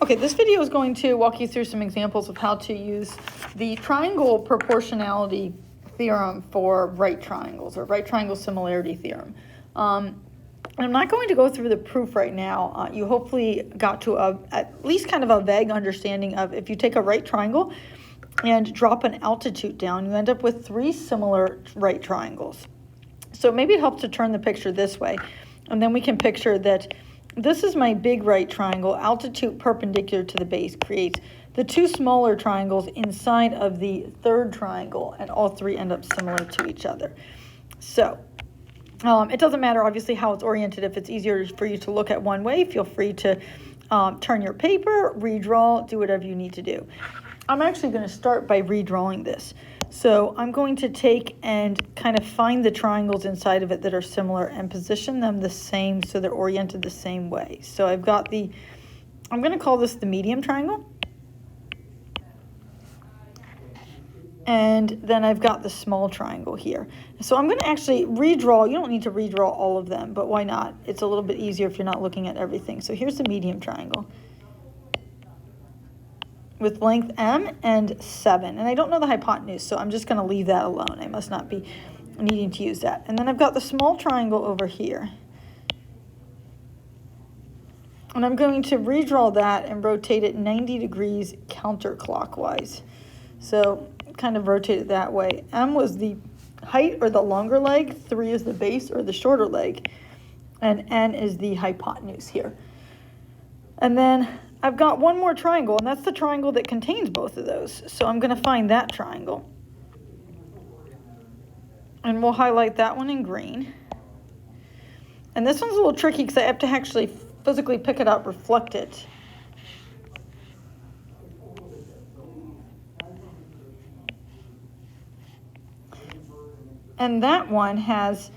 Okay, this video is going to walk you through some examples of how to use the triangle proportionality theorem for right triangles, or right triangle similarity theorem. I'm not going to go through the proof right now. You hopefully got to at least kind of a vague understanding of if you take a right triangle and drop an altitude down, you end up with three similar right triangles. So maybe it helps to turn the picture this way, and then we can picture that this is my big right triangle, altitude perpendicular to the base creates the two smaller triangles inside of the third triangle, and all three end up similar to each other. So it doesn't matter obviously how it's oriented. If it's easier for you to look at one way, feel free to turn your paper, redraw, do whatever you need to do. I'm actually going to start by redrawing this. So I'm going to take and kind of find the triangles inside of it that are similar and position them the same so they're oriented the same way. So I've got I'm going to call this the medium triangle. And then I've got the small triangle here. So I'm going to actually redraw. You don't need to redraw all of them, but why not? It's a little bit easier if you're not looking at everything. So here's the medium triangle with length m and 7. And I don't know the hypotenuse, so I'm just going to leave that alone. I must not be needing to use that. And then I've got the small triangle over here. And I'm going to redraw that and rotate it 90 degrees counterclockwise. So kind of rotate it that way. M was the height or the longer leg, 3 is the base or the shorter leg, and N is the hypotenuse here. And then I've got one more triangle, and that's the triangle that contains both of those. So I'm going to find that triangle. And we'll highlight that one in green. And this one's a little tricky because I have to actually physically pick it up, reflect it. And that one has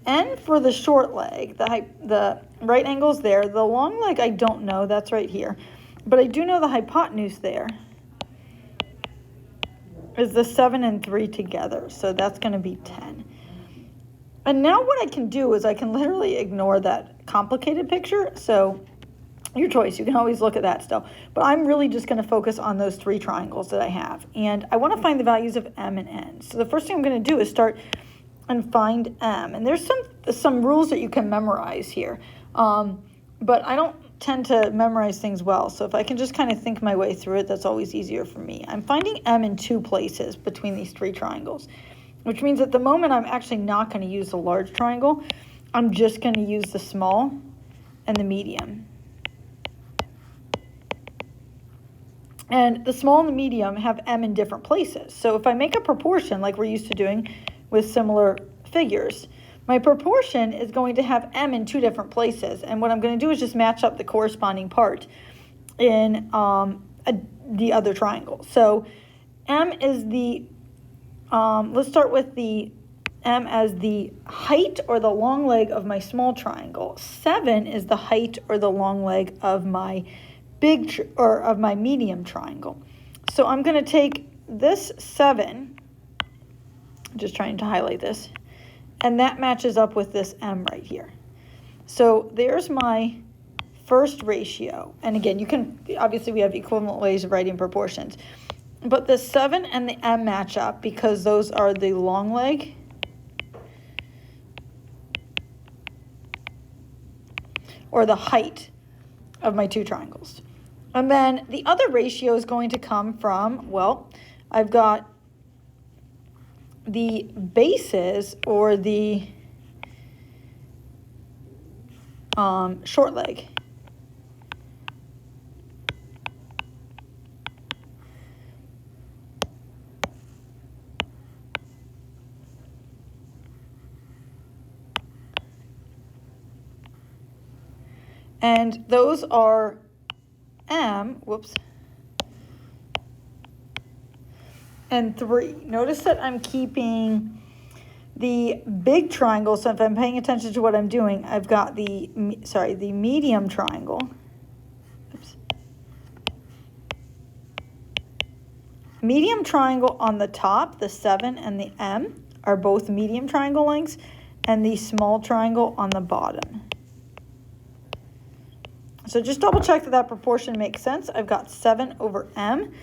N for the short leg, the right angle's there. The long leg, I don't know, that's right here. But I do know the hypotenuse there is the 7 and 3 together. So that's going to be 10. And now what I can do is I can literally ignore that complicated picture. So your choice, you can always look at that still. But I'm really just going to focus on those three triangles that I have. And I want to find the values of M and N. So the first thing I'm going to do is start and find M. And there's some rules that you can memorize here. But I don't tend to memorize things well. So if I can just kind of think my way through it, that's always easier for me. I'm finding M in two places between these three triangles, which means at the moment I'm actually not going to use the large triangle. I'm just going to use the small and the medium. And the small and the medium have M in different places. So if I make a proportion like we're used to doing with similar figures, my proportion is going to have M in two different places. And what I'm going to do is just match up the corresponding part in the other triangle. So M is let's start with the M as the height or the long leg of my small triangle. 7 is the height or the long leg of my of my medium triangle. So I'm going to take this 7, I'm just trying to highlight this, and that matches up with this M right here. So there's my first ratio. And again, you can, obviously we have equivalent ways of writing proportions, but the 7 and the M match up because those are the long leg or the height of my two triangles. And then the other ratio is going to come from, well, I've got the bases or the short leg. And those are M, and 3. Notice that I'm keeping the big triangle, so if I'm paying attention to what I'm doing, I've got the medium triangle. Medium triangle on the top, the 7 and the M are both medium triangle lengths, and the small triangle on the bottom. So just double check that that proportion makes sense. I've got 7 over m,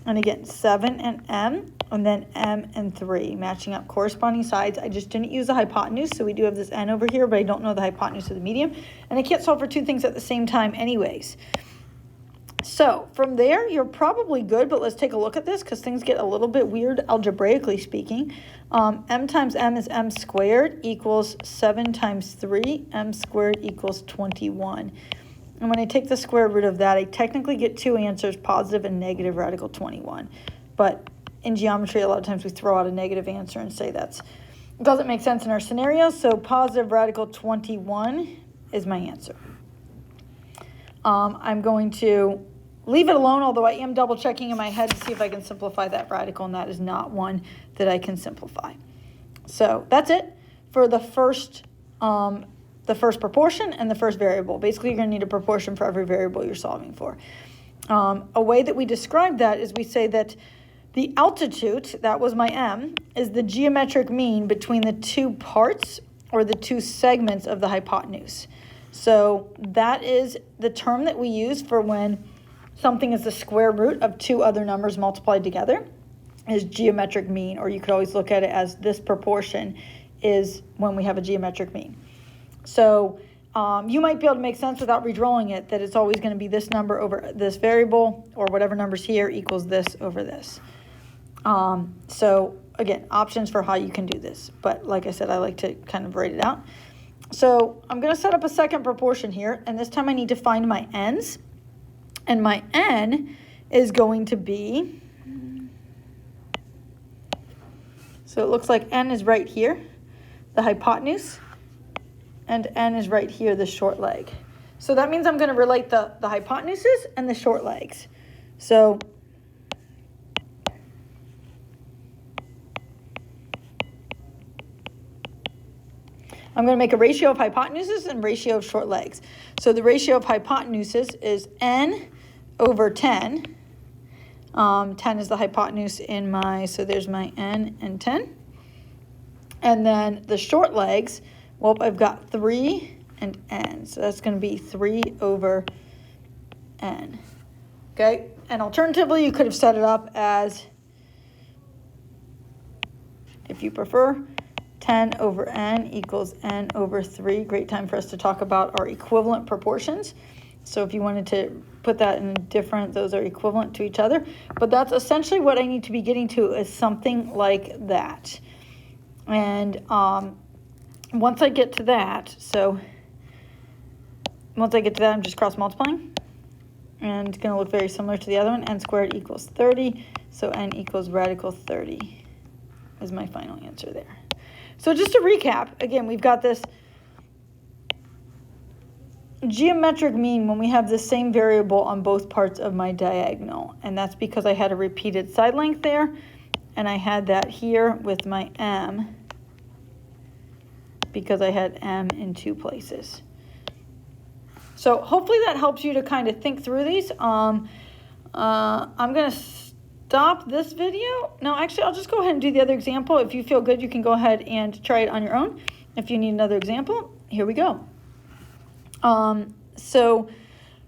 and again, 7 and m, and then m and 3, matching up corresponding sides. I just didn't use the hypotenuse, so we do have this n over here, but I don't know the hypotenuse of the medium, and I can't solve for two things at the same time anyways. So from there, you're probably good, but let's take a look at this because things get a little bit weird algebraically speaking. M times m is m squared equals 7 times 3, m squared equals 21. And when I take the square root of that, I technically get two answers, positive and negative radical 21. But in geometry, a lot of times we throw out a negative answer and say that doesn't make sense in our scenario. So positive radical 21 is my answer. I'm going to leave it alone, although I am double checking in my head to see if I can simplify that radical, and that is not one that I can simplify. So that's it for the first proportion and the first variable. Basically, you're going to need a proportion for every variable you're solving for. A way that we describe that is we say that the altitude, that was my m, is the geometric mean between the two parts or the two segments of the hypotenuse. So that is the term that we use for when something is the square root of two other numbers multiplied together, is geometric mean, or you could always look at it as this proportion is when we have a geometric mean. So you might be able to make sense without redrawing it that it's always going to be this number over this variable, or whatever number's here equals this over this. So again, options for how you can do this. But like I said, I like to kind of write it out. So I'm going to set up a second proportion here, and this time I need to find my n's. And my n is going to be, so it looks like n is right here, the hypotenuse, and n is right here, the short leg. So that means I'm going to relate the hypotenuses and the short legs. So I'm going to make a ratio of hypotenuses and ratio of short legs. So the ratio of hypotenuses is n over 10. 10 is the hypotenuse in my, so there's my n and 10. And then the short legs, well, I've got 3 and n. So that's going to be 3 over n. Okay, and alternatively, you could have set it up as, if you prefer, 10 over n equals n over 3. Great time for us to talk about our equivalent proportions. So if you wanted to put that in different, those are equivalent to each other. But that's essentially what I need to be getting to, is something like that. And once I get to that, I'm just cross multiplying. And it's going to look very similar to the other one. N squared equals 30. So n equals radical 30 is my final answer there. So just to recap, again, we've got this geometric mean when we have the same variable on both parts of my diagonal. And that's because I had a repeated side length there, and I had that here with my m because I had m in two places. So hopefully that helps you to kind of think through these. I'm going to stop this video. No, actually, I'll just go ahead and do the other example. If you feel good, you can go ahead and try it on your own. If you need another example, here we go. So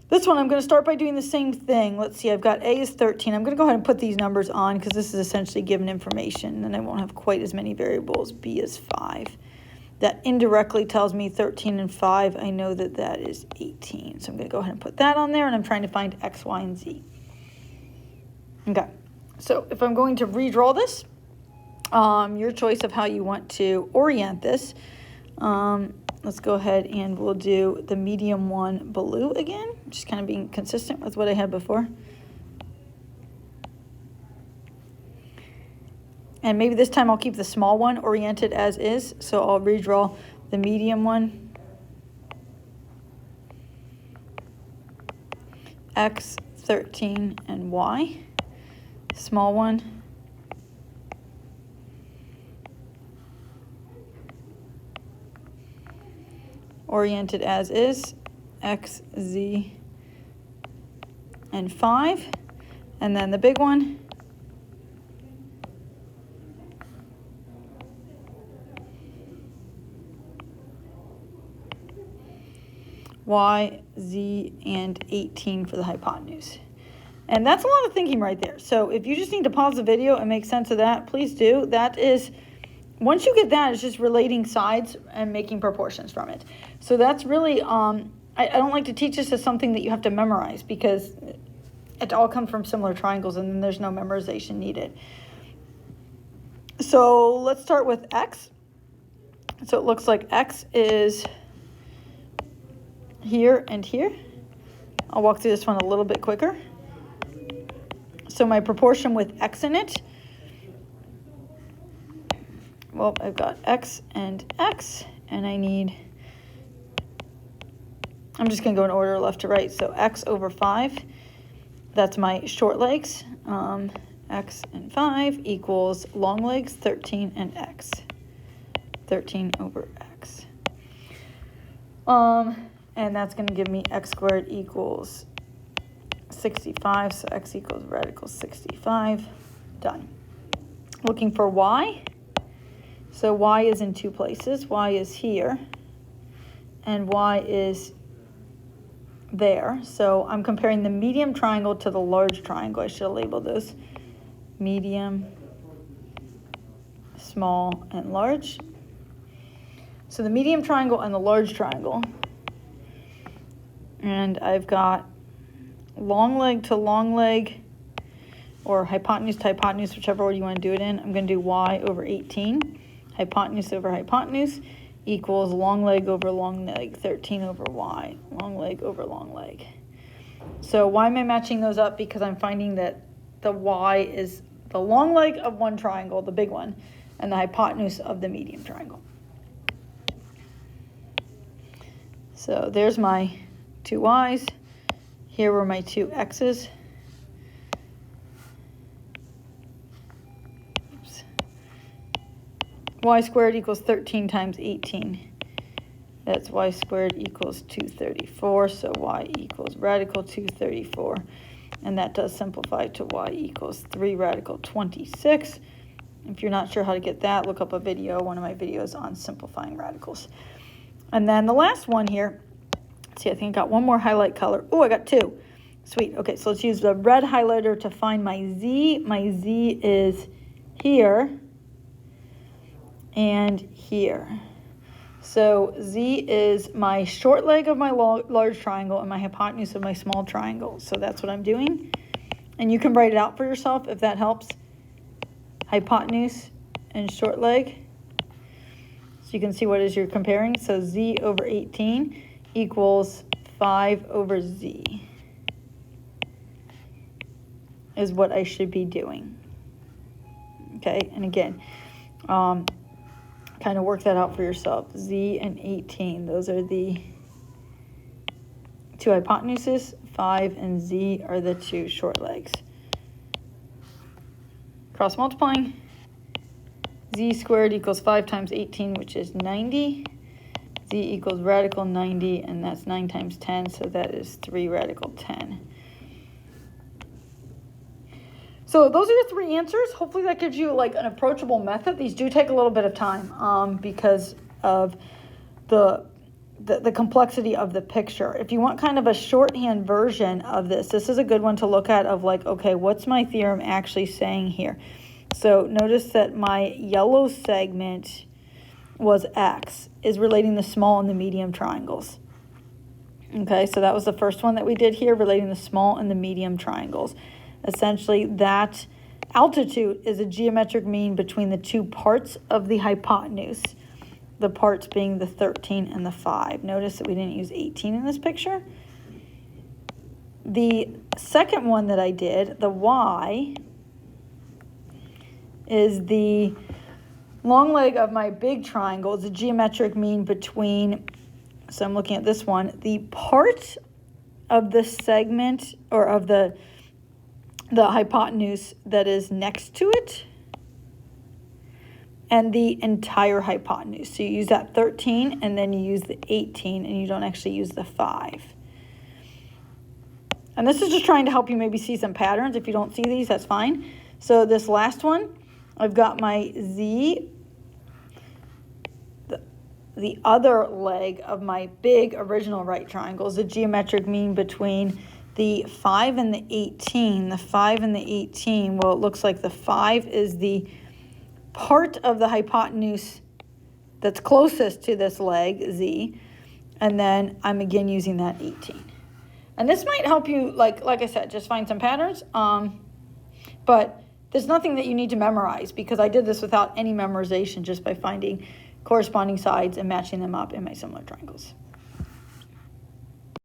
this one, I'm going to start by doing the same thing. Let's see, I've got A is 13. I'm going to go ahead and put these numbers on because this is essentially given information, and I won't have quite as many variables. B is 5. That indirectly tells me 13 and 5. I know that that is 18. So I'm going to go ahead and put that on there, and I'm trying to find X, Y, and Z. Okay, so if I'm going to redraw this, your choice of how you want to orient this. Let's go ahead and we'll do the medium one blue again, just kind of being consistent with what I had before. And maybe this time I'll keep the small one oriented as is, so I'll redraw the medium one. X, 13, and Y. Small one. Oriented as is, X, Z, and 5. And then the big one. y, z, and 18 for the hypotenuse. And that's a lot of thinking right there. So if you just need to pause the video and make sense of that, please do. That is, once you get that, it's just relating sides and making proportions from it. So that's really, I don't like to teach this as something that you have to memorize, because it all comes from similar triangles and then there's no memorization needed. So let's start with x. So it looks like x is here and here. I'll walk through this one a little bit quicker. So my proportion with x in it, well, I've got x, and I need, I'm just going to go in order left to right. So x over 5, that's my short legs. X and 5 equals long legs, 13 and x. 13 over x. And that's going to give me x squared equals 65, so x equals radical 65. Done. Looking for y. So y is in two places. Y is here, and y is there. So I'm comparing the medium triangle to the large triangle. I should have labeled those. Medium, small, and large. So the medium triangle and the large triangle. And I've got long leg to long leg, or hypotenuse to hypotenuse, whichever order you want to do it in. I'm going to do y over 18. Hypotenuse over hypotenuse equals long leg over long leg, 13 over y. Long leg over long leg. So why am I matching those up? Because I'm finding that the y is the long leg of one triangle, the big one, and the hypotenuse of the medium triangle. So there's my two y's. Here were my two x's. Oops. Y squared equals 13 times 18. That's y squared equals 234, so y equals radical 234. And that does simplify to y equals 3 radical 26. If you're not sure how to get that, look up a video, one of my videos on simplifying radicals. And then the last one here, see, I think I got one more highlight color. Oh, I got two. Sweet. Okay, so let's use the red highlighter to find my z. My z is here and here. So z is my short leg of my large triangle and my hypotenuse of my small triangle. So that's what I'm doing. And you can write it out for yourself if that helps. Hypotenuse and short leg. So you can see what it is you're comparing. So z over 18 equals 5 over z is what I should be doing. Okay, and again, kind of work that out for yourself. Z and 18, those are the two hypotenuses. 5 and z are the two short legs. Cross multiplying. Z squared equals 5 times 18, which is 90. Z equals radical 90, and that's 9 times 10, so that is 3 radical 10. So those are your three answers. Hopefully that gives you like an approachable method. These do take a little bit of time because of the complexity of the picture. If you want kind of a shorthand version of this, this is a good one to look at of like, okay, what's my theorem actually saying here? So notice that my yellow segment was x, is relating the small and the medium triangles. Okay, so that was the first one that we did here, relating the small and the medium triangles. Essentially, that altitude is a geometric mean between the two parts of the hypotenuse, the parts being the 13 and the 5. Notice that we didn't use 18 in this picture. The second one that I did, the y, is the long leg of my big triangle. It's a geometric mean between, so I'm looking at this one, the part of the segment or of the hypotenuse that is next to it and the entire hypotenuse. So you use that 13 and then you use the 18 and you don't actually use the 5. And this is just trying to help you maybe see some patterns. If you don't see these, that's fine. So this last one, I've got my z the other leg of my big original right triangle is the geometric mean between the 5 and the 18. The 5 and the 18, well, it looks like the 5 is the part of the hypotenuse that's closest to this leg, Z, and then I'm again using that 18. And this might help you, like I said, just find some patterns, but there's nothing that you need to memorize because I did this without any memorization, just by finding corresponding sides and matching them up in my similar triangles.